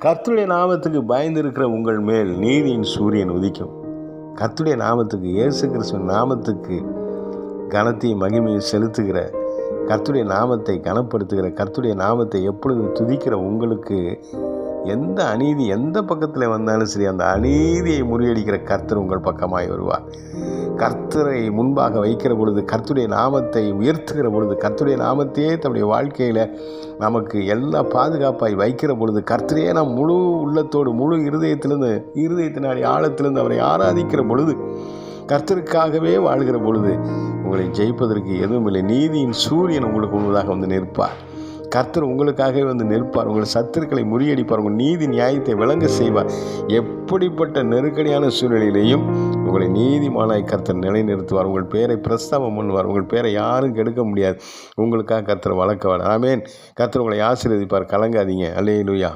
கர்த்தருடைய நாமத்துக்கு பயந்திருக்கிற உங்கள் மேல் நீதியின் சூரியன் உதிக்கும். கர்த்தருடைய நாமத்துக்கு, இயேசு கிறிஸ்துவின் நாமத்துக்கு கனத்தையும் மகிமையும் செலுத்துகிற, கர்த்தருடைய நாமத்தை கனப்படுத்துகிற, கர்த்தருடைய நாமத்தை எப்பொழுதும் துதிக்கிற உங்களுக்கு எந்த அநீதி எந்த பக்கத்தில் வந்தாலும் சரி, அந்த அநீதியை முறியடிக்கிற கர்த்தர் உங்கள் பக்கமாய் வருவார். கர்த்தரை முன்பாக வைக்கிற பொழுது, கர்த்தருடைய நாமத்தை உயர்த்துகிற பொழுது, கர்த்தருடைய நாமத்தையே தன்னுடைய வாழ்க்கையில் நமக்கு எல்லா பாதுகாப்பாய் வைக்கிற பொழுது, கர்த்தரையே நாம் முழு உள்ளத்தோடு முழு இருதயத்தினாடி ஆழத்திலிருந்து அவரை ஆராதிக்கிற பொழுது, கர்த்தருக்காகவே வாழ்கிற பொழுது உங்களை ஜெயிப்பதற்கு எதுவும் இல்லை. நீதியின் சூரியன் உங்களுக்கு முன்பதாக வந்து நிற்பார். கர்த்தர் உங்களுக்காகவே வந்து நிற்பார். உங்கள் சத்துருக்களை முறியடிப்பார். உங்கள் நீதி நியாயத்தை விளங்க செய்வார். எப்படிப்பட்ட நெருக்கடியான சூழ்நிலையிலையும் உங்களை நீதிமானாய் கர்த்தர் நிலைநிறுத்துவார். உங்கள் பேரை பிரஸ்தாபம் பண்ணுவார். உங்கள் பேரை யாரும் கெடுக்க முடியாது. உங்களுக்காக கர்த்தர் வளர்க்கவார். ஆமென். கர்த்தர் உங்களை ஆசீர்வதிப்பார். கலங்காதீங்க. அல்லேலூயா.